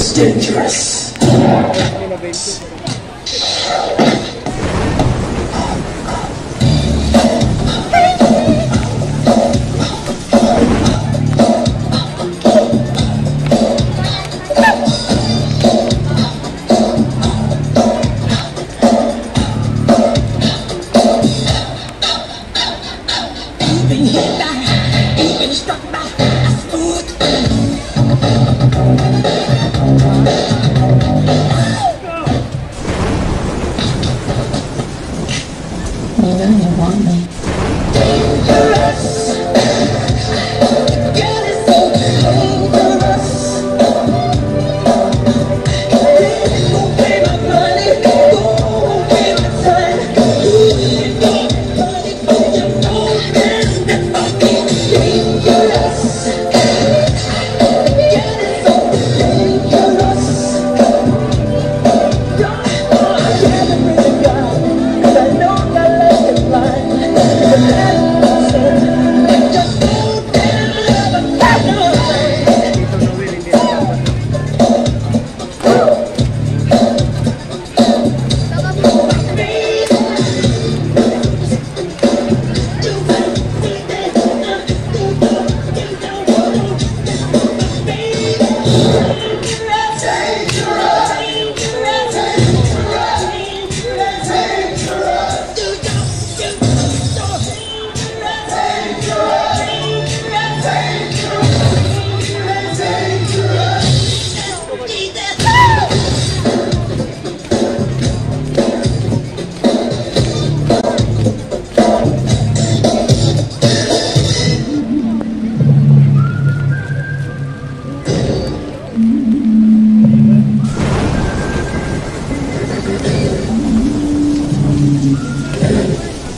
was dangerous.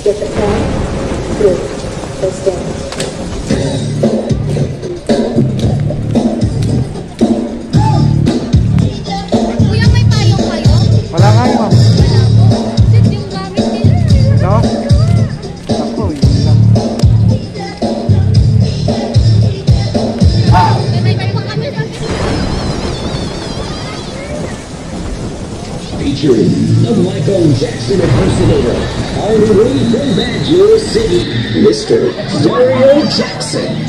Get the plan through. Let's go. Kuya, may payong kayo? Wala nga yun. Sit yung gamit nila. No? Ako, yun lang. May payong kami lang. Featuring the Michael Jackson impersonator, all the way from Banjo City, Mr. Mario Jackson.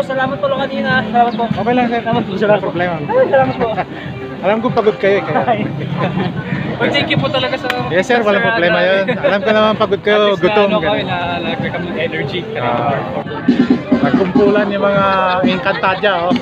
Salamat po lang kanina. Salamat po. Okay lang, sir. Salamat po. Salamat po. Salamat po. Alam ko pagod kayo. Thank you po talaga sa... Yes, sir. Walang problema yun. Alam ko naman pagod kayo. Gutom. Nag-become ng energy. Nagkumpulan yung mga Encantadja, oh.